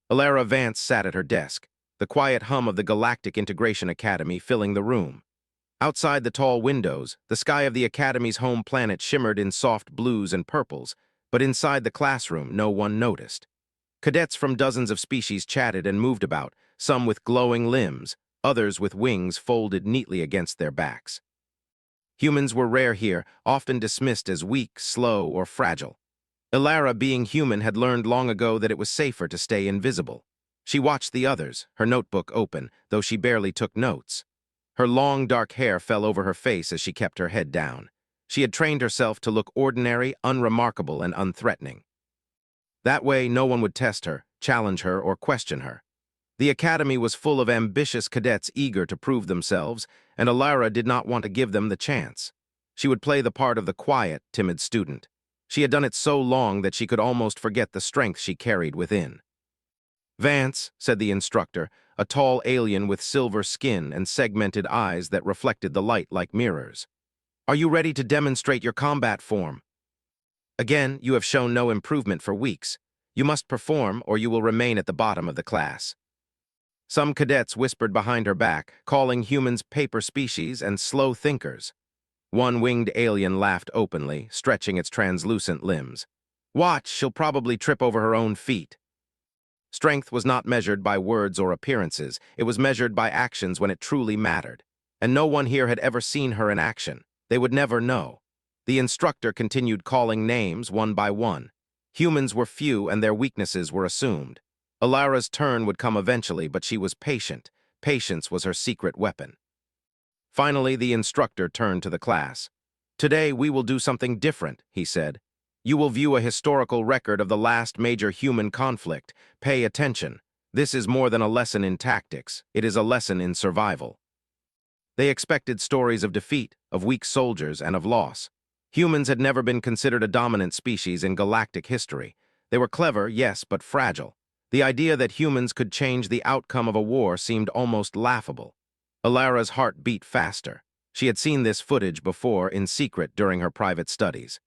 Alara Vance sat at her desk, the quiet hum of the Galactic Integration Academy filling the room. Outside the tall windows, the sky of the Academy's home planet shimmered in soft blues and purples, but inside the classroom no one noticed. Cadets from dozens of species chatted and moved about, some with glowing limbs, others with wings folded neatly against their backs. Humans were rare here, often dismissed as weak, slow, or fragile. Alara, being human, had learned long ago that it was safer to stay invisible. She watched the others, her notebook open, though she barely took notes. Her long, dark hair fell over her face as she kept her head down. She had trained herself to look ordinary, unremarkable, and unthreatening. That way, no one would test her, challenge her, or question her. The academy was full of ambitious cadets eager to prove themselves, and Alara did not want to give them the chance. She would play the part of the quiet, timid student. She had done it so long that she could almost forget the strength she carried within. "Vance," said the instructor, a tall alien with silver skin and segmented eyes that reflected the light like mirrors. "Are you ready to demonstrate your combat form? Again, you have shown no improvement for weeks. You must perform or you will remain at the bottom of the class." Some cadets whispered behind her back, calling humans paper species and slow thinkers. One winged alien laughed openly, stretching its translucent limbs. "Watch, she'll probably trip over her own feet." Strength was not measured by words or appearances, it was measured by actions when it truly mattered. And no one here had ever seen her in action. They would never know. The instructor continued calling names one by one. Humans were few and their weaknesses were assumed. Alara's turn would come eventually, but she was patient. Patience was her secret weapon. Finally, the instructor turned to the class. "Today, we will do something different," he said. "You will view a historical record of the last major human conflict. Pay attention. This is more than a lesson in tactics. It is a lesson in survival." They expected stories of defeat, of weak soldiers, and of loss. Humans had never been considered a dominant species in galactic history. They were clever, yes, but fragile. The idea that humans could change the outcome of a war seemed almost laughable. Alara's heart beat faster. She had seen this footage before in secret during her private studies.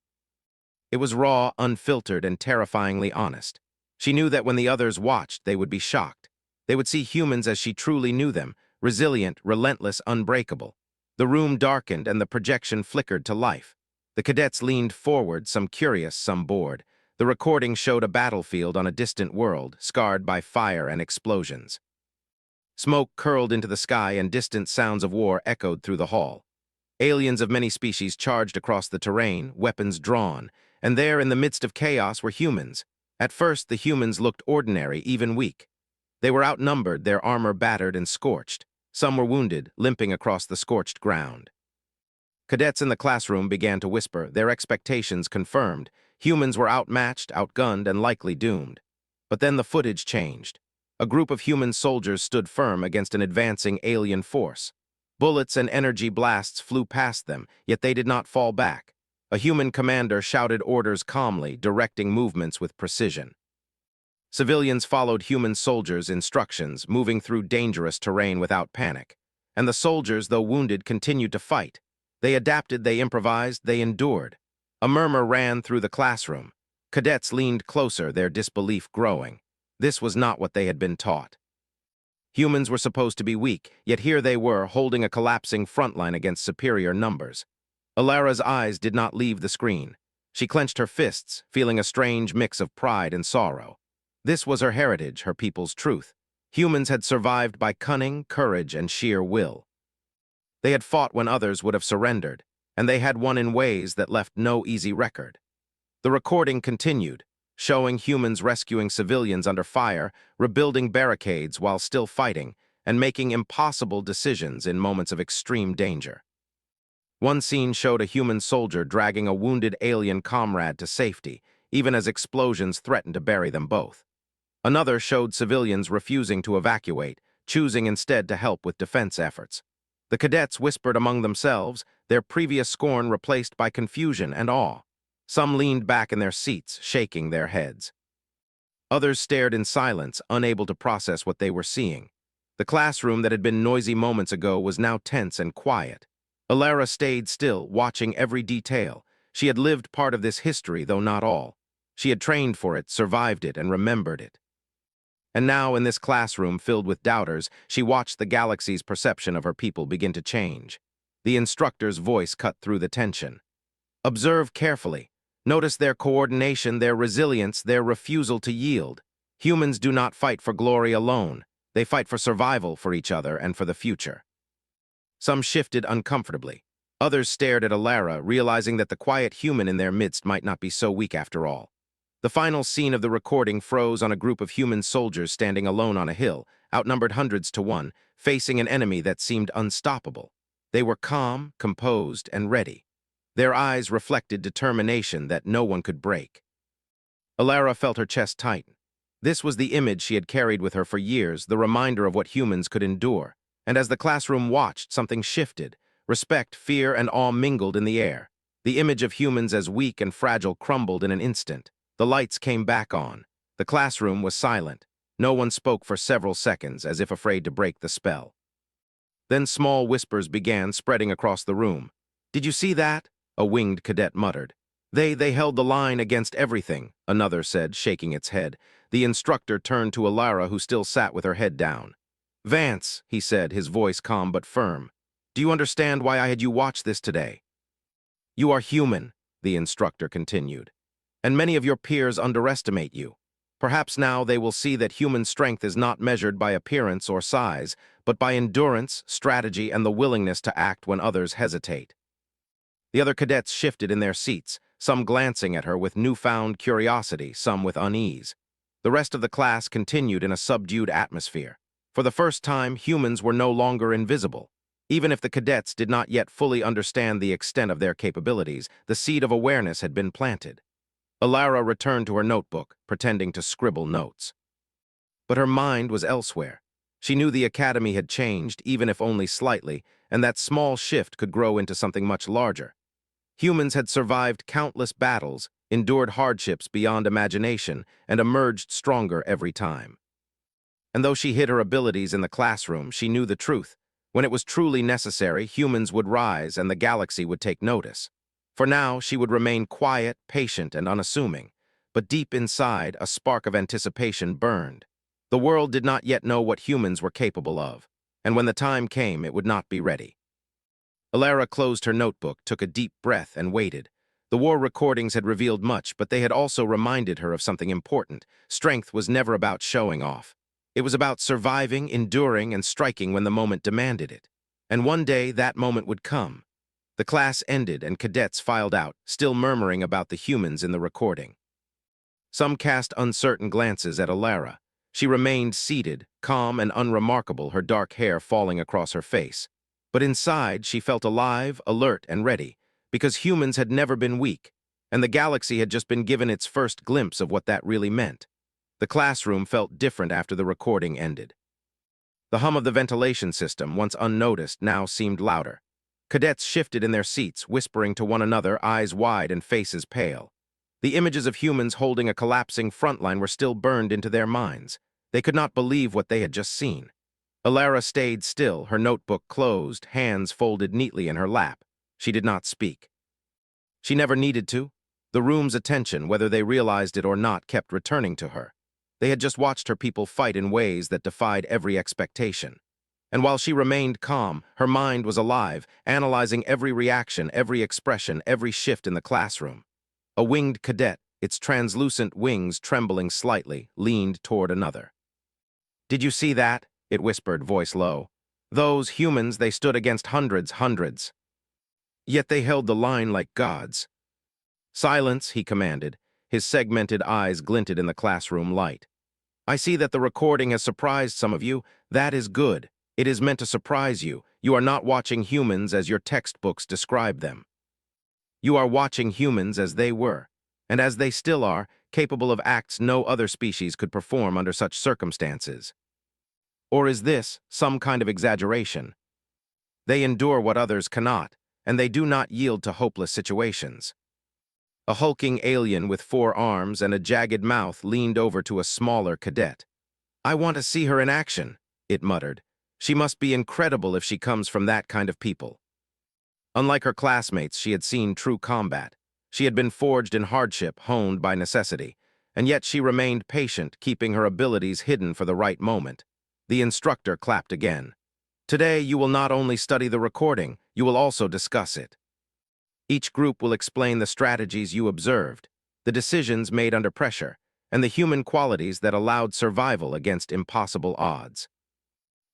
It was raw, unfiltered, and terrifyingly honest. She knew that when the others watched, they would be shocked. They would see humans as she truly knew them, resilient, relentless, unbreakable. The room darkened and the projection flickered to life. The cadets leaned forward, some curious, some bored. The recording showed a battlefield on a distant world, scarred by fire and explosions. Smoke curled into the sky and distant sounds of war echoed through the hall. Aliens of many species charged across the terrain, weapons drawn, and there in the midst of chaos were humans. At first, the humans looked ordinary, even weak. They were outnumbered, their armor battered and scorched. Some were wounded, limping across the scorched ground. Cadets in the classroom began to whisper, their expectations confirmed. Humans were outmatched, outgunned, and likely doomed. But then the footage changed. A group of human soldiers stood firm against an advancing alien force. Bullets and energy blasts flew past them, yet they did not fall back. A human commander shouted orders calmly, directing movements with precision. Civilians followed human soldiers' instructions, moving through dangerous terrain without panic. And the soldiers, though wounded, continued to fight. They adapted, they improvised, they endured. A murmur ran through the classroom. Cadets leaned closer, their disbelief growing. This was not what they had been taught. Humans were supposed to be weak, yet here they were, holding a collapsing front line against superior numbers. Alara's eyes did not leave the screen. She clenched her fists, feeling a strange mix of pride and sorrow. This was her heritage, her people's truth. Humans had survived by cunning, courage, and sheer will. They had fought when others would have surrendered, and they had won in ways that left no easy record. The recording continued, showing humans rescuing civilians under fire, rebuilding barricades while still fighting, and making impossible decisions in moments of extreme danger. One scene showed a human soldier dragging a wounded alien comrade to safety, even as explosions threatened to bury them both. Another showed civilians refusing to evacuate, choosing instead to help with defense efforts. The cadets whispered among themselves, their previous scorn replaced by confusion and awe. Some leaned back in their seats, shaking their heads. Others stared in silence, unable to process what they were seeing. The classroom that had been noisy moments ago was now tense and quiet. Alara stayed still, watching every detail. She had lived part of this history, though not all. She had trained for it, survived it, and remembered it. And now, in this classroom filled with doubters, she watched the galaxy's perception of her people begin to change. The instructor's voice cut through the tension. Observe carefully. Notice their coordination, their resilience, their refusal to yield. Humans do not fight for glory alone. They fight for survival for each other and for the future. Some shifted uncomfortably. Others stared at Alara, realizing that the quiet human in their midst might not be so weak after all. The final scene of the recording froze on a group of human soldiers standing alone on a hill, outnumbered hundreds to one, facing an enemy that seemed unstoppable. They were calm, composed, and ready. Their eyes reflected determination that no one could break. Alara felt her chest tighten. This was the image she had carried with her for years, the reminder of what humans could endure. And as the classroom watched, something shifted. Respect, fear, and awe mingled in the air. The image of humans as weak and fragile crumbled in an instant. The lights came back on. The classroom was silent. No one spoke for several seconds, as if afraid to break the spell. Then small whispers began spreading across the room. "Did you see that?" a winged cadet muttered. They held the line against everything," another said, shaking its head. The instructor turned to Alara, who still sat with her head down. "Vance," he said, his voice calm but firm. "Do you understand why I had you watch this today?" "You are human," the instructor continued. "And many of your peers underestimate you. Perhaps now they will see that human strength is not measured by appearance or size, but by endurance, strategy, and the willingness to act when others hesitate." The other cadets shifted in their seats, some glancing at her with newfound curiosity, some with unease. The rest of the class continued in a subdued atmosphere. For the first time, humans were no longer invisible. Even if the cadets did not yet fully understand the extent of their capabilities, the seed of awareness had been planted. Alara returned to her notebook, pretending to scribble notes. But her mind was elsewhere. She knew the academy had changed, even if only slightly, and that small shift could grow into something much larger. Humans had survived countless battles, endured hardships beyond imagination, and emerged stronger every time. And though she hid her abilities in the classroom, she knew the truth. When it was truly necessary, humans would rise and the galaxy would take notice. For now, she would remain quiet, patient, and unassuming. But deep inside, a spark of anticipation burned. The world did not yet know what humans were capable of, and when the time came, it would not be ready. Alara closed her notebook, took a deep breath, and waited. The war recordings had revealed much, but they had also reminded her of something important. Strength was never about showing off. It was about surviving, enduring, and striking when the moment demanded it. And one day, that moment would come. The class ended, and cadets filed out, still murmuring about the humans in the recording. Some cast uncertain glances at Alara. She remained seated, calm and unremarkable, her dark hair falling across her face. But inside, she felt alive, alert, and ready, because humans had never been weak, and the galaxy had just been given its first glimpse of what that really meant. The classroom felt different after the recording ended. The hum of the ventilation system, once unnoticed, now seemed louder. Cadets shifted in their seats, whispering to one another, eyes wide and faces pale. The images of humans holding a collapsing front line were still burned into their minds. They could not believe what they had just seen. Alara stayed still, her notebook closed, hands folded neatly in her lap. She did not speak. She never needed to. The room's attention, whether they realized it or not, kept returning to her. They had just watched her people fight in ways that defied every expectation. And while she remained calm, her mind was alive, analyzing every reaction, every expression, every shift in the classroom. A winged cadet, its translucent wings trembling slightly, leaned toward another. "Did you see that?" it whispered, voice low. "Those humans, they stood against hundreds. Yet they held the line like gods." "Silence," he commanded. His segmented eyes glinted in the classroom light. "I see that the recording has surprised some of you. That is good. It is meant to surprise you. You are not watching humans as your textbooks describe them. You are watching humans as they were, and as they still are, capable of acts no other species could perform under such circumstances. Or is this some kind of exaggeration? They endure what others cannot, and they do not yield to hopeless situations." A hulking alien with 4 arms and a jagged mouth leaned over to a smaller cadet. "I want to see her in action," it muttered. "She must be incredible if she comes from that kind of people." Unlike her classmates, she had seen true combat. She had been forged in hardship, honed by necessity, and yet she remained patient, keeping her abilities hidden for the right moment. The instructor clapped again. Today, you will not only study the recording, you will also discuss it. Each group will explain the strategies you observed, the decisions made under pressure, and the human qualities that allowed survival against impossible odds.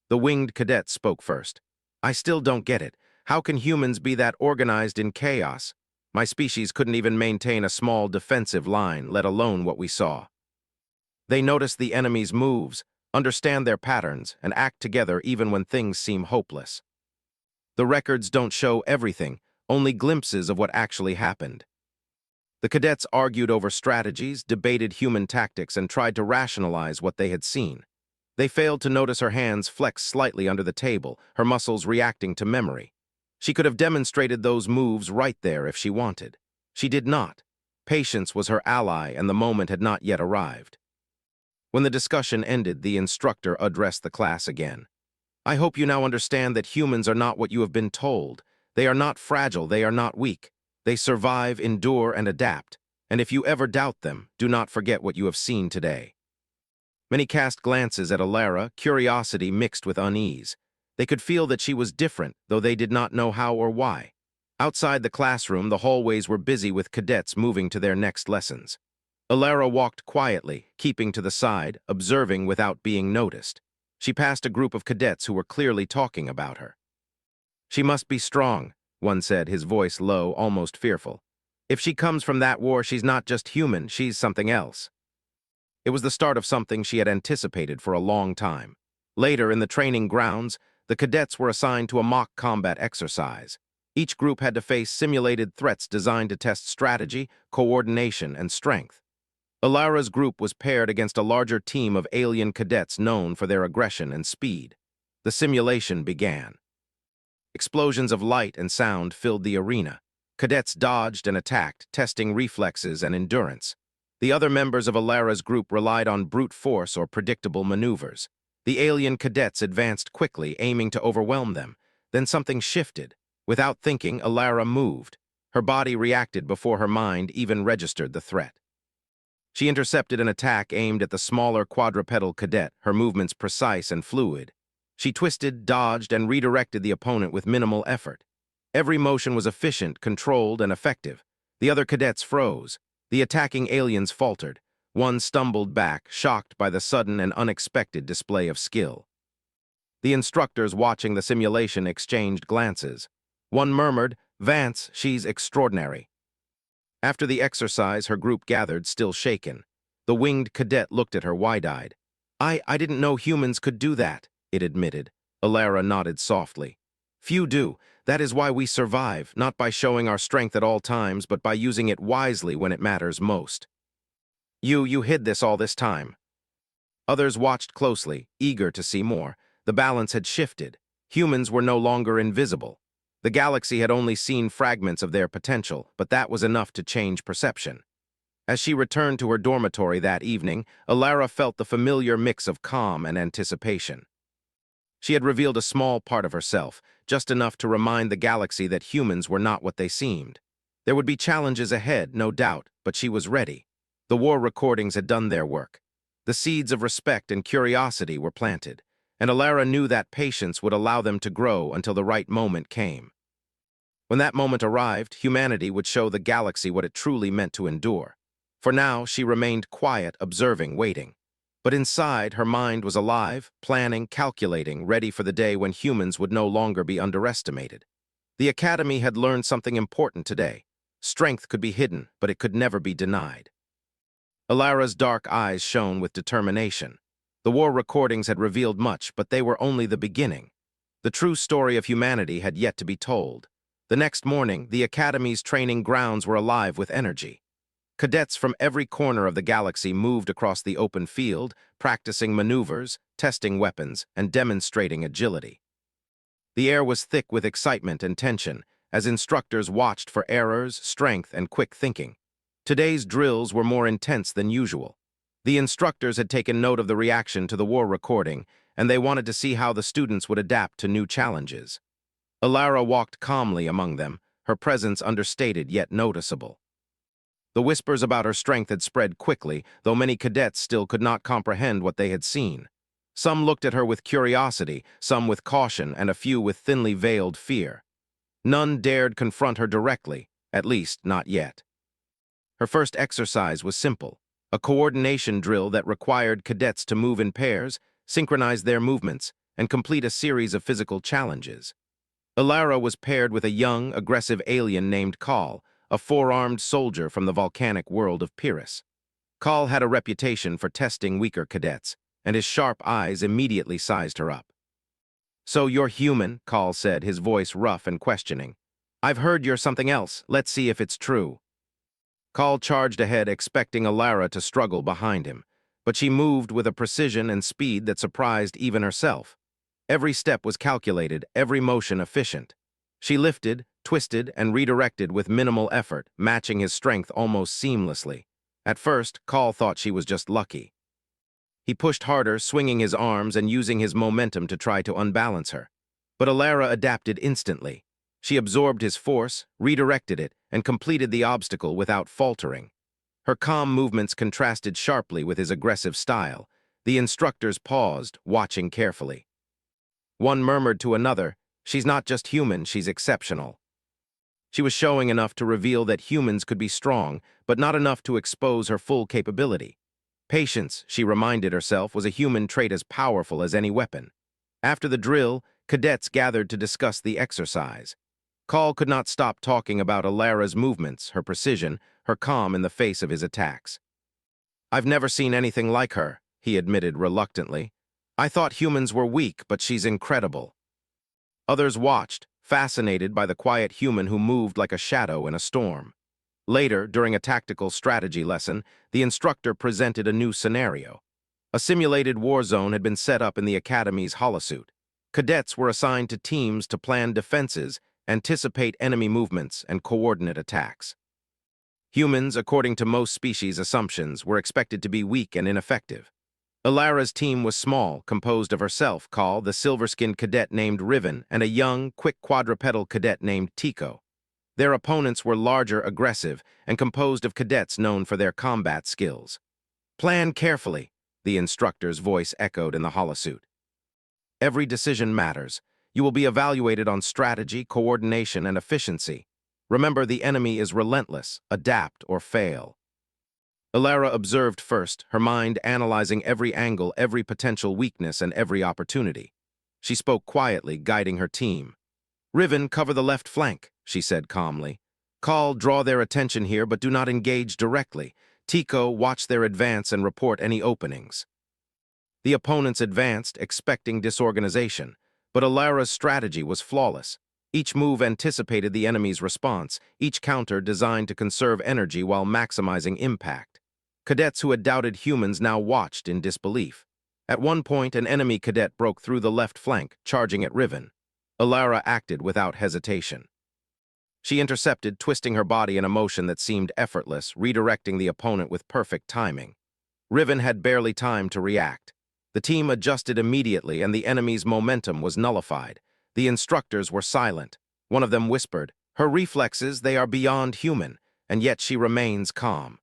The winged cadet spoke first. I still don't get it. How can humans be that organized in chaos? My species couldn't even maintain a small defensive line, let alone what we saw. They notice the enemy's moves, understand their patterns, and act together even when things seem hopeless. The records don't show everything, only glimpses of what actually happened. The cadets argued over strategies, debated human tactics, and tried to rationalize what they had seen. They failed to notice her hands flex slightly under the table, her muscles reacting to memory. She could have demonstrated those moves right there if she wanted. She did not. Patience was her ally, and the moment had not yet arrived. When the discussion ended, the instructor addressed the class again. I hope you now understand that humans are not what you have been told. They are not fragile, they are not weak. They survive, endure, and adapt. And if you ever doubt them, do not forget what you have seen today. Many cast glances at Alara, curiosity mixed with unease. They could feel that she was different, though they did not know how or why. Outside the classroom, the hallways were busy with cadets moving to their next lessons. Alara walked quietly, keeping to the side, observing without being noticed. She passed a group of cadets who were clearly talking about her. She must be strong, one said, his voice low, almost fearful. If she comes from that war, she's not just human, she's something else. It was the start of something she had anticipated for a long time. Later, in the training grounds, the cadets were assigned to a mock combat exercise. Each group had to face simulated threats designed to test strategy, coordination, and strength. Alara's group was paired against a larger team of alien cadets known for their aggression and speed. The simulation began. Explosions of light and sound filled the arena. Cadets dodged and attacked, testing reflexes and endurance. The other members of Alara's group relied on brute force or predictable maneuvers. The alien cadets advanced quickly, aiming to overwhelm them. Then something shifted. Without thinking, Alara moved. Her body reacted before her mind even registered the threat. She intercepted an attack aimed at the smaller quadrupedal cadet, her movements precise and fluid. She twisted, dodged, and redirected the opponent with minimal effort. Every motion was efficient, controlled, and effective. The other cadets froze. The attacking aliens faltered. One stumbled back, shocked by the sudden and unexpected display of skill. The instructors watching the simulation exchanged glances. One murmured, "Vance, she's extraordinary." After the exercise, her group gathered, still shaken. The winged cadet looked at her wide-eyed. I didn't know humans could do that," it admitted. Alara nodded softly. "Few do. That is why we survive, not by showing our strength at all times, but by using it wisely when it matters most." You hid this all this time." Others watched closely, eager to see more. The balance had shifted. Humans were no longer invisible. The galaxy had only seen fragments of their potential, but that was enough to change perception. As she returned to her dormitory that evening, Alara felt the familiar mix of calm and anticipation. She had revealed a small part of herself, just enough to remind the galaxy that humans were not what they seemed. There would be challenges ahead, no doubt, but she was ready. The war recordings had done their work. The seeds of respect and curiosity were planted, and Alara knew that patience would allow them to grow until the right moment came. When that moment arrived, humanity would show the galaxy what it truly meant to endure. For now, she remained quiet, observing, waiting. But inside, her mind was alive, planning, calculating, ready for the day when humans would no longer be underestimated. The Academy had learned something important today. Strength could be hidden, but it could never be denied. Alara's dark eyes shone with determination. The war recordings had revealed much, but they were only the beginning. The true story of humanity had yet to be told. The next morning, the Academy's training grounds were alive with energy. Cadets from every corner of the galaxy moved across the open field, practicing maneuvers, testing weapons, and demonstrating agility. The air was thick with excitement and tension, as instructors watched for errors, strength, and quick thinking. Today's drills were more intense than usual. The instructors had taken note of the reaction to the war recording, and they wanted to see how the students would adapt to new challenges. Alara walked calmly among them, her presence understated yet noticeable. The whispers about her strength had spread quickly, though many cadets still could not comprehend what they had seen. Some looked at her with curiosity, some with caution, and a few with thinly veiled fear. None dared confront her directly, at least not yet. Her first exercise was simple, a coordination drill that required cadets to move in pairs, synchronize their movements, and complete a series of physical challenges. Ilara was paired with a young, aggressive alien named Kal, a four-armed soldier from the volcanic world of Pyrrhus. Kal had a reputation for testing weaker cadets, and his sharp eyes immediately sized her up. "So you're human," Kal said, his voice rough and questioning. "I've heard you're something else. Let's see if it's true." Kal charged ahead, expecting Ilara to struggle behind him, but she moved with a precision and speed that surprised even herself. Every step was calculated, every motion efficient. She lifted, twisted, and redirected with minimal effort, matching his strength almost seamlessly. At first, Kal thought she was just lucky. He pushed harder, swinging his arms and using his momentum to try to unbalance her. But Ilara adapted instantly. She absorbed his force, redirected it, and completed the obstacle without faltering. Her calm movements contrasted sharply with his aggressive style. The instructors paused, watching carefully. One murmured to another, "She's not just human, she's exceptional." She was showing enough to reveal that humans could be strong, but not enough to expose her full capability. Patience, she reminded herself, was a human trait as powerful as any weapon. After the drill, cadets gathered to discuss the exercise. Kal could not stop talking about Ilara's movements, her precision, her calm in the face of his attacks. "I've never seen anything like her," he admitted reluctantly. "I thought humans were weak, but she's incredible." Others watched, fascinated by the quiet human who moved like a shadow in a storm. Later, during a tactical strategy lesson, the instructor presented a new scenario. A simulated war zone had been set up in the Academy's holosuit. Cadets were assigned to teams to plan defenses, anticipate enemy movements, and coordinate attacks. Humans, according to most species' assumptions, were expected to be weak and ineffective. Ilara's team was small, composed of herself, Kal, the silver-skinned cadet named Riven, and a young, quick quadrupedal cadet named Tico. Their opponents were larger, aggressive, and composed of cadets known for their combat skills. "Plan carefully," the instructor's voice echoed in the holosuit. "Every decision matters. You will be evaluated on strategy, coordination, and efficiency. Remember, the enemy is relentless. Adapt or fail." Ilara observed first, her mind analyzing every angle, every potential weakness, and every opportunity. She spoke quietly, guiding her team. "Riven, cover the left flank," she said calmly. "Kal, draw their attention here, but do not engage directly. Tico, watch their advance and report any openings." The opponents advanced, expecting disorganization, but Ilara's strategy was flawless. Each move anticipated the enemy's response, each counter designed to conserve energy while maximizing impact. Cadets who had doubted humans now watched in disbelief. At one point, an enemy cadet broke through the left flank, charging at Riven. Ilara acted without hesitation. She intercepted, twisting her body in a motion that seemed effortless, redirecting the opponent with perfect timing. Riven had barely time to react. The team adjusted immediately, and the enemy's momentum was nullified. The instructors were silent. One of them whispered, "Her reflexes, they are beyond human, and yet she remains calm.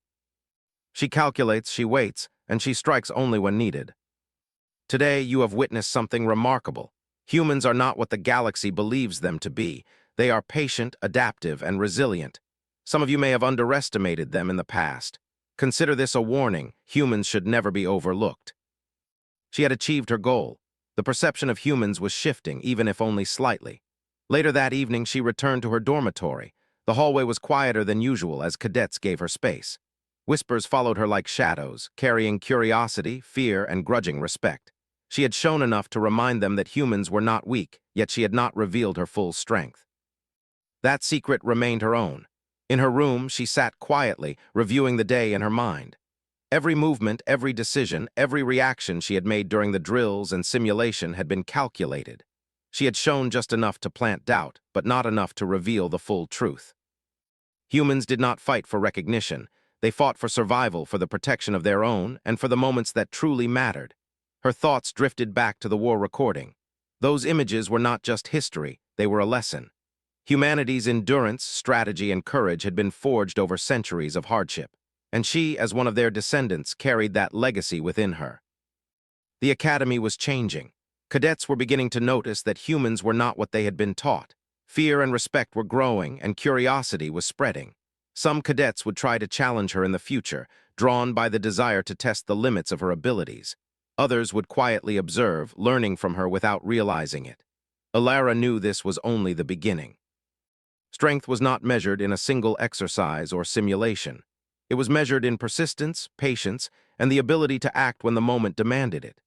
She calculates, she waits, and she strikes only when needed." Today, you have witnessed something remarkable. Humans are not what the galaxy believes them to be. They are patient, adaptive, and resilient. Some of you may have underestimated them in the past. Consider this a warning. Humans should never be overlooked. She had achieved her goal. The perception of humans was shifting, even if only slightly. Later that evening, she returned to her dormitory. The hallway was quieter than usual as cadets gave her space. Whispers followed her like shadows, carrying curiosity, fear, and grudging respect. She had shown enough to remind them that humans were not weak, yet she had not revealed her full strength. That secret remained her own. In her room, she sat quietly, reviewing the day in her mind. Every movement, every decision, every reaction she had made during the drills and simulation had been calculated. She had shown just enough to plant doubt, but not enough to reveal the full truth. Humans did not fight for recognition. They fought for survival, for the protection of their own, and for the moments that truly mattered. Her thoughts drifted back to the war recording. Those images were not just history, they were a lesson. Humanity's endurance, strategy, and courage had been forged over centuries of hardship, and she, as one of their descendants, carried that legacy within her. The academy was changing. Cadets were beginning to notice that humans were not what they had been taught. Fear and respect were growing, and curiosity was spreading. Some cadets would try to challenge her in the future, drawn by the desire to test the limits of her abilities. Others would quietly observe, learning from her without realizing it. Alara knew this was only the beginning. Strength was not measured in a single exercise or simulation. It was measured in persistence, patience, and the ability to act when the moment demanded it.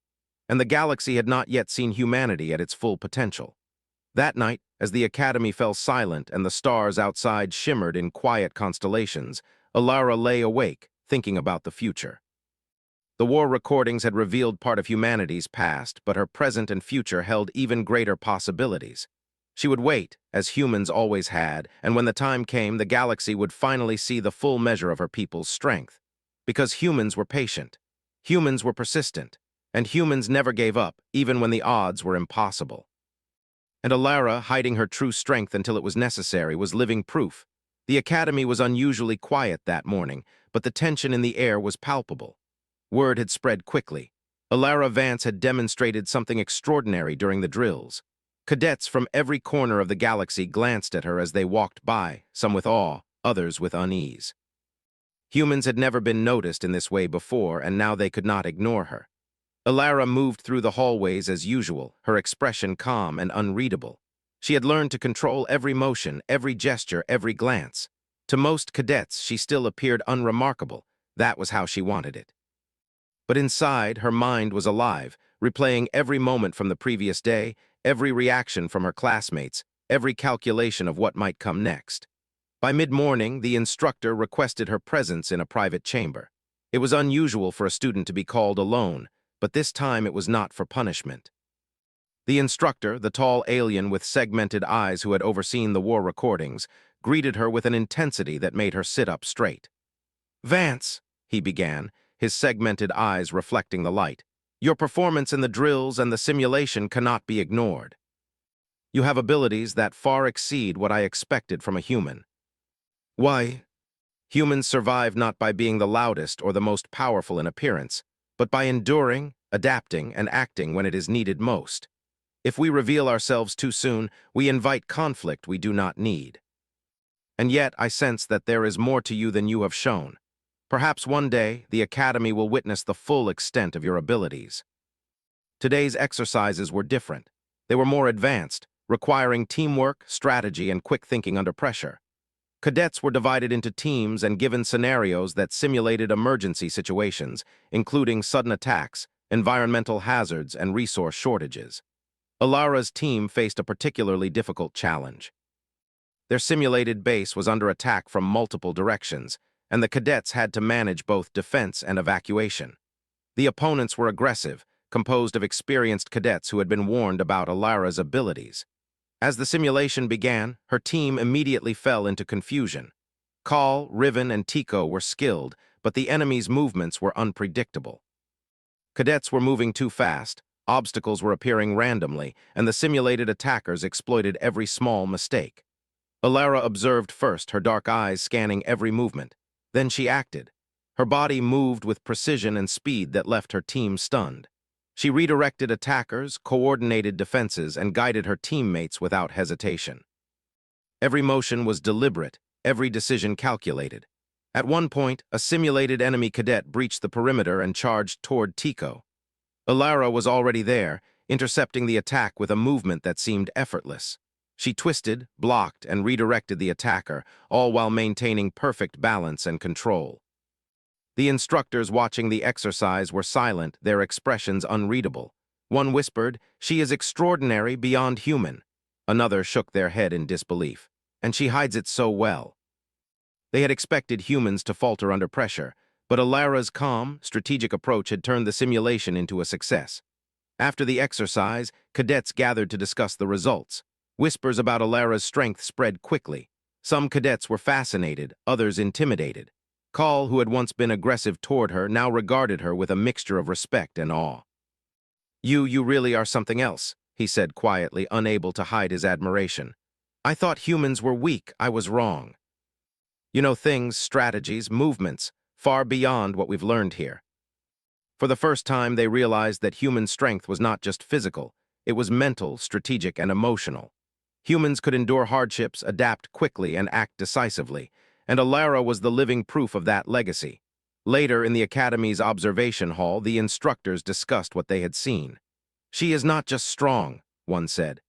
And the galaxy had not yet seen humanity at its full potential. That night, as the academy fell silent and the stars outside shimmered in quiet constellations, Alara lay awake, thinking about the future. The war recordings had revealed part of humanity's past, but her present and future held even greater possibilities. She would wait, as humans always had, and when the time came, the galaxy would finally see the full measure of her people's strength. Because humans were patient, humans were persistent, and humans never gave up, even when the odds were impossible. And Alara, hiding her true strength until it was necessary, was living proof. The academy was unusually quiet that morning, but the tension in the air was palpable. Word had spread quickly. Alara Vance had demonstrated something extraordinary during the drills. Cadets from every corner of the galaxy glanced at her as they walked by, some with awe, others with unease. Humans had never been noticed in this way before, and now they could not ignore her. Alara moved through the hallways as usual, her expression calm and unreadable. She had learned to control every motion, every gesture, every glance. To most cadets, she still appeared unremarkable. That was how she wanted it. But inside, her mind was alive, replaying every moment from the previous day, every reaction from her classmates, every calculation of what might come next. By mid-morning, the instructor requested her presence in a private chamber. It was unusual for a student to be called alone, but this time it was not for punishment. The instructor, the tall alien with segmented eyes who had overseen the war recordings, greeted her with an intensity that made her sit up straight. "Vance," he began, his segmented eyes reflecting the light, "your performance in the drills and the simulation cannot be ignored. You have abilities that far exceed what I expected from a human. Why? Humans survive not by being the loudest or the most powerful in appearance, but by enduring, adapting, and acting when it is needed most. If we reveal ourselves too soon, we invite conflict we do not need. And yet I sense that there is more to you than you have shown. Perhaps one day, the Academy will witness the full extent of your abilities." Today's exercises were different. They were more advanced, requiring teamwork, strategy, and quick thinking under pressure. Cadets were divided into teams and given scenarios that simulated emergency situations, including sudden attacks, environmental hazards, and resource shortages. Alara's team faced a particularly difficult challenge. Their simulated base was under attack from multiple directions, and the cadets had to manage both defense and evacuation. The opponents were aggressive, composed of experienced cadets who had been warned about Alara's abilities. As the simulation began, her team immediately fell into confusion. Call, Riven, and Tico were skilled, but the enemy's movements were unpredictable. Cadets were moving too fast, obstacles were appearing randomly, and the simulated attackers exploited every small mistake. Alara observed first, her dark eyes scanning every movement. Then she acted. Her body moved with precision and speed that left her team stunned. She redirected attackers, coordinated defenses, and guided her teammates without hesitation. Every motion was deliberate, every decision calculated. At one point, a simulated enemy cadet breached the perimeter and charged toward Tico. Alara was already there, intercepting the attack with a movement that seemed effortless. She twisted, blocked, and redirected the attacker, all while maintaining perfect balance and control. The instructors watching the exercise were silent, their expressions unreadable. One whispered, "She is extraordinary, beyond human." Another shook their head in disbelief. "And she hides it so well." They had expected humans to falter under pressure, but Alara's calm, strategic approach had turned the simulation into a success. After the exercise, cadets gathered to discuss the results. Whispers about Alara's strength spread quickly. Some cadets were fascinated, others intimidated. Call, who had once been aggressive toward her, now regarded her with a mixture of respect and awe. You really are something else," he said quietly, unable to hide his admiration. I thought humans were weak. I was wrong. You know, things, strategies, movements, far beyond what we've learned here. For the first time, they realized that human strength was not just physical, it was mental, strategic, and emotional. Humans could endure hardships, adapt quickly, and act decisively, and Alara was the living proof of that legacy. Later, in the Academy's observation hall, the instructors discussed what they had seen. "She is not just strong," one said.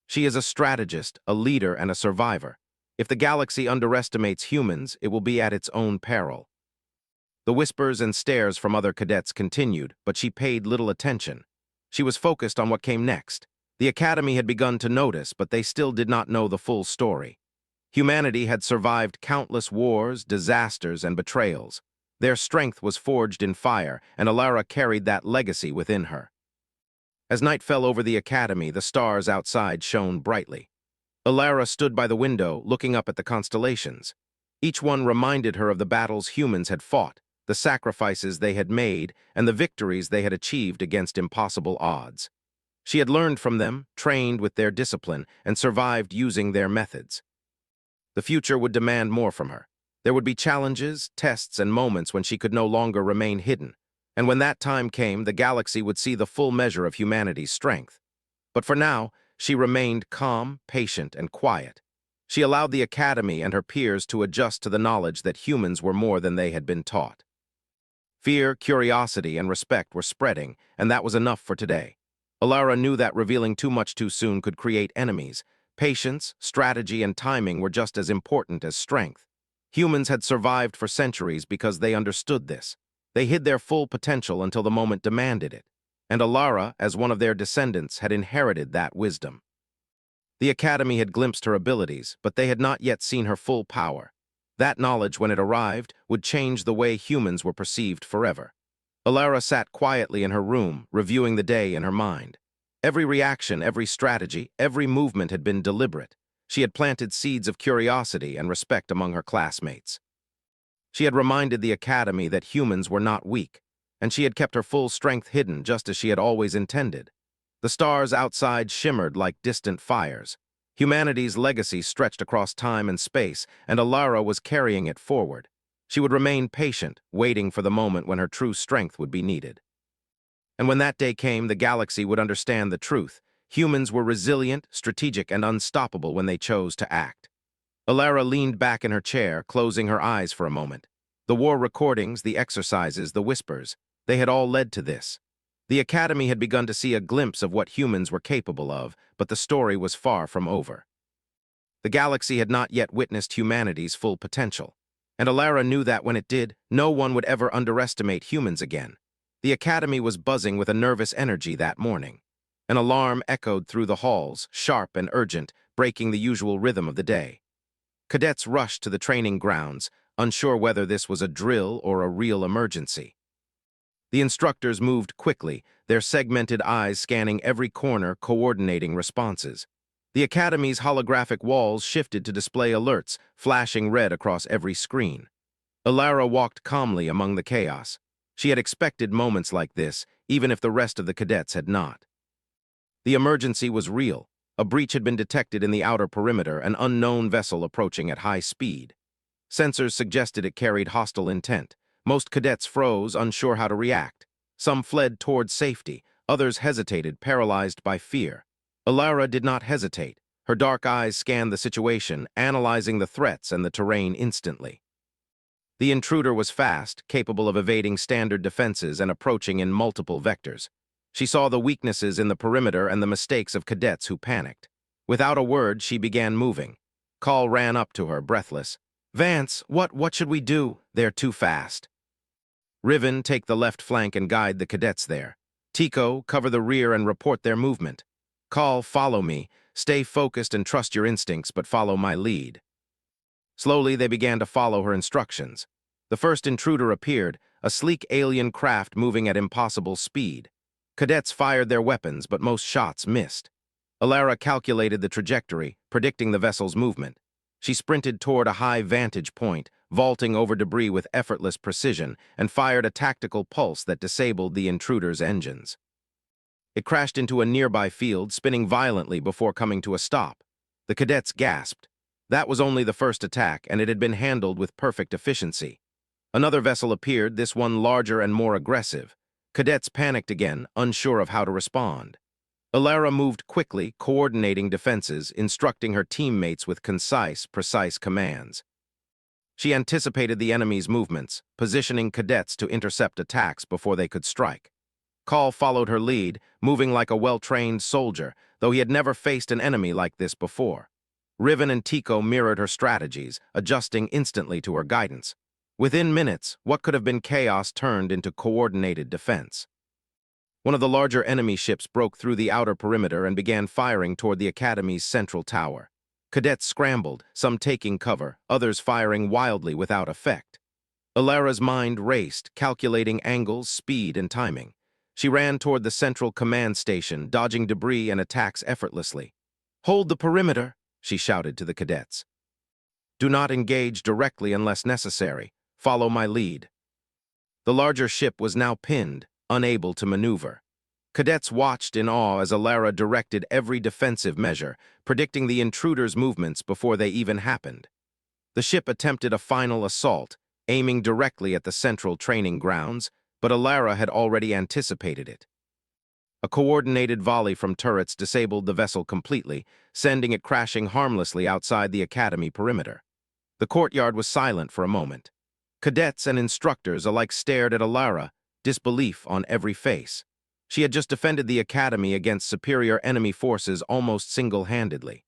"She is a strategist, a leader, and a survivor. If the galaxy underestimates humans, it will be at its own peril." The whispers and stares from other cadets continued, but she paid little attention. She was focused on what came next. The Academy had begun to notice, but they still did not know the full story. Humanity had survived countless wars, disasters, and betrayals. Their strength was forged in fire, and Alara carried that legacy within her. As night fell over the Academy, the stars outside shone brightly. Alara stood by the window, looking up at the constellations. Each one reminded her of the battles humans had fought, the sacrifices they had made, and the victories they had achieved against impossible odds. She had learned from them, trained with their discipline, and survived using their methods. The future would demand more from her. There would be challenges, tests, and moments when she could no longer remain hidden. And when that time came, the galaxy would see the full measure of humanity's strength. But for now, she remained calm, patient, and quiet. She allowed the Academy and her peers to adjust to the knowledge that humans were more than they had been taught. Fear, curiosity, and respect were spreading, and that was enough for today. Alara knew that revealing too much too soon could create enemies. Patience, strategy, and timing were just as important as strength. Humans had survived for centuries because they understood this. They hid their full potential until the moment demanded it. And Alara, as one of their descendants, had inherited that wisdom. The Academy had glimpsed her abilities, but they had not yet seen her full power. That knowledge, when it arrived, would change the way humans were perceived forever. Alara sat quietly in her room, reviewing the day in her mind. Every reaction, every strategy, every movement had been deliberate. She had planted seeds of curiosity and respect among her classmates. She had reminded the Academy that humans were not weak, and she had kept her full strength hidden just as she had always intended. The stars outside shimmered like distant fires. Humanity's legacy stretched across time and space, and Alara was carrying it forward. She would remain patient, waiting for the moment when her true strength would be needed. And when that day came, the galaxy would understand the truth. Humans were resilient, strategic, and unstoppable when they chose to act. Alara leaned back in her chair, closing her eyes for a moment. The war recordings, the exercises, the whispers, they had all led to this. The Academy had begun to see a glimpse of what humans were capable of, but the story was far from over. The galaxy had not yet witnessed humanity's full potential, and Alara knew that when it did, no one would ever underestimate humans again. The Academy was buzzing with a nervous energy that morning. An alarm echoed through the halls, sharp and urgent, breaking the usual rhythm of the day. Cadets rushed to the training grounds, unsure whether this was a drill or a real emergency. The instructors moved quickly, their segmented eyes scanning every corner, coordinating responses. The Academy's holographic walls shifted to display alerts, flashing red across every screen. Alara walked calmly among the chaos. She had expected moments like this, even if the rest of the cadets had not. The emergency was real. A breach had been detected in the outer perimeter, an unknown vessel approaching at high speed. Sensors suggested it carried hostile intent. Most cadets froze, unsure how to react. Some fled toward safety, others hesitated, paralyzed by fear. Alara did not hesitate. Her dark eyes scanned the situation, analyzing the threats and the terrain instantly. The intruder was fast, capable of evading standard defenses and approaching in multiple vectors. She saw the weaknesses in the perimeter and the mistakes of cadets who panicked. Without a word, she began moving. Call ran up to her, breathless. "Vance, what should we do? They're too fast." "Riven, take the left flank and guide the cadets there. Tico, cover the rear and report their movement. Call, follow me. Stay focused and trust your instincts, but follow my lead." Slowly, they began to follow her instructions. The first intruder appeared, a sleek alien craft moving at impossible speed. Cadets fired their weapons, but most shots missed. Alara calculated the trajectory, predicting the vessel's movement. She sprinted toward a high vantage point, vaulting over debris with effortless precision, and fired a tactical pulse that disabled the intruder's engines. It crashed into a nearby field, spinning violently before coming to a stop. The cadets gasped. That was only the first attack, and it had been handled with perfect efficiency. Another vessel appeared, this one larger and more aggressive. Cadets panicked again, unsure of how to respond. Alara moved quickly, coordinating defenses, instructing her teammates with concise, precise commands. She anticipated the enemy's movements, positioning cadets to intercept attacks before they could strike. Call followed her lead, moving like a well-trained soldier, though he had never faced an enemy like this before. Riven and Tico mirrored her strategies, adjusting instantly to her guidance. Within minutes, what could have been chaos turned into coordinated defense. One of the larger enemy ships broke through the outer perimeter and began firing toward the Academy's central tower. Cadets scrambled, some taking cover, others firing wildly without effect. Alara's mind raced, calculating angles, speed, and timing. She ran toward the central command station, dodging debris and attacks effortlessly. "Hold the perimeter," she shouted to the cadets. "Do not engage directly unless necessary. Follow my lead." The larger ship was now pinned, unable to maneuver. Cadets watched in awe as Alara directed every defensive measure, predicting the intruder's movements before they even happened. The ship attempted a final assault, aiming directly at the central training grounds, but Alara had already anticipated it. A coordinated volley from turrets disabled the vessel completely, sending it crashing harmlessly outside the Academy perimeter. The courtyard was silent for a moment. Cadets and instructors alike stared at Alara, disbelief on every face. She had just defended the Academy against superior enemy forces almost single-handedly.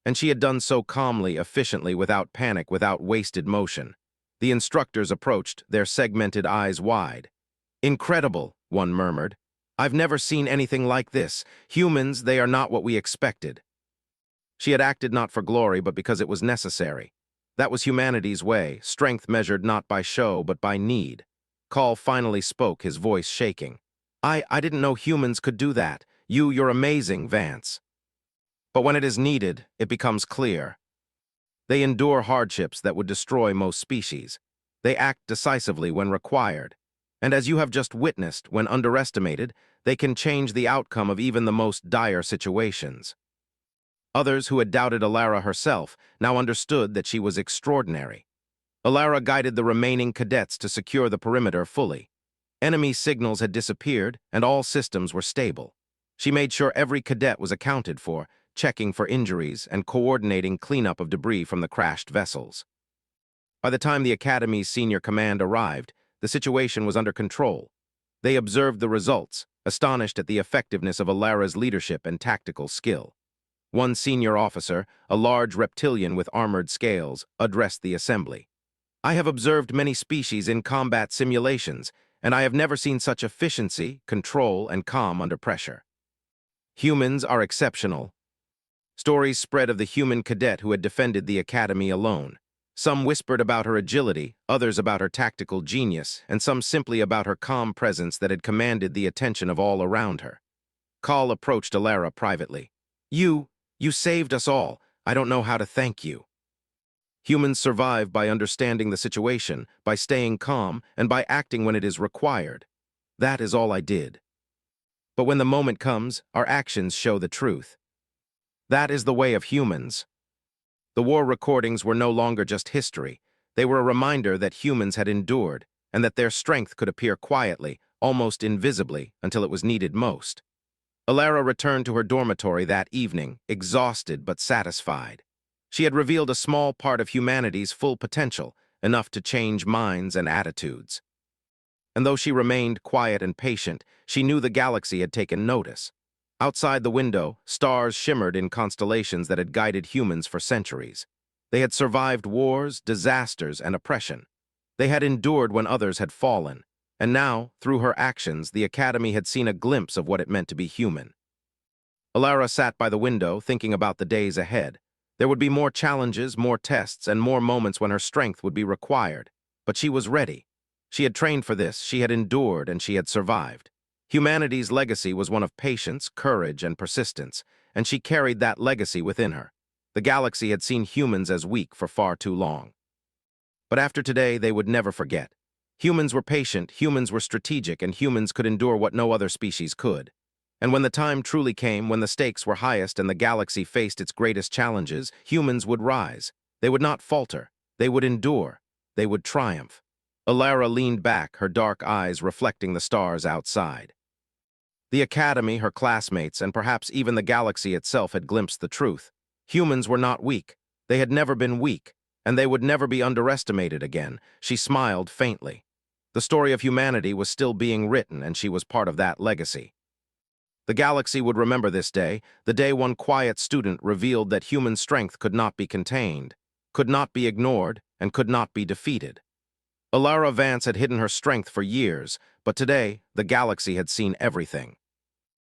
And she had done so calmly, efficiently, without panic, without wasted motion. The instructors approached, their segmented eyes wide. "Incredible," one murmured. "I've never seen anything like this. Humans, they are not what we expected." She had acted not for glory, but because it was necessary. That was humanity's way, strength measured not by show, but by need. Call finally spoke, his voice shaking. I didn't know humans could do that. You're amazing, Vance." But when it is needed, it becomes clear. They endure hardships that would destroy most species. They act decisively when required. And as you have just witnessed, when underestimated, they can change the outcome of even the most dire situations. Others who had doubted Alara herself now understood that she was extraordinary. Alara guided the remaining cadets to secure the perimeter fully. Enemy signals had disappeared, and all systems were stable. She made sure every cadet was accounted for, checking for injuries and coordinating cleanup of debris from the crashed vessels. By the time the Academy's senior command arrived, the situation was under control. They observed the results, astonished at the effectiveness of Alara's leadership and tactical skill. One senior officer, a large reptilian with armored scales, addressed the assembly. "I have observed many species in combat simulations, and I have never seen such efficiency, control, and calm under pressure. Humans are exceptional." Stories spread of the human cadet who had defended the Academy alone. Some whispered about her agility, others about her tactical genius, and some simply about her calm presence that had commanded the attention of all around her. Call approached Alara privately. You saved us all. I don't know how to thank you." Humans survive by understanding the situation, by staying calm, and by acting when it is required. That is all I did. But when the moment comes, our actions show the truth. That is the way of humans. The war recordings were no longer just history. They were a reminder that humans had endured, and that their strength could appear quietly, almost invisibly, until it was needed most. Alara returned to her dormitory that evening, exhausted but satisfied. She had revealed a small part of humanity's full potential, enough to change minds and attitudes. And though she remained quiet and patient, she knew the galaxy had taken notice. Outside the window, stars shimmered in constellations that had guided humans for centuries. They had survived wars, disasters, and oppression. They had endured when others had fallen. And now, through her actions, the Academy had seen a glimpse of what it meant to be human. Alara sat by the window, thinking about the days ahead. There would be more challenges, more tests, and more moments when her strength would be required. But she was ready. She had trained for this, she had endured, and she had survived. Humanity's legacy was one of patience, courage, and persistence, and she carried that legacy within her. The galaxy had seen humans as weak for far too long. But after today, they would never forget. Humans were patient, humans were strategic, and humans could endure what no other species could. And when the time truly came, when the stakes were highest and the galaxy faced its greatest challenges, humans would rise. They would not falter. They would endure. They would triumph. Alara leaned back, her dark eyes reflecting the stars outside. The Academy, her classmates, and perhaps even the galaxy itself had glimpsed the truth. Humans were not weak. They had never been weak, and they would never be underestimated again. She smiled faintly. The story of humanity was still being written, and she was part of that legacy. The galaxy would remember this day, the day one quiet student revealed that human strength could not be contained, could not be ignored, and could not be defeated. Alara Vance had hidden her strength for years, but today, the galaxy had seen everything.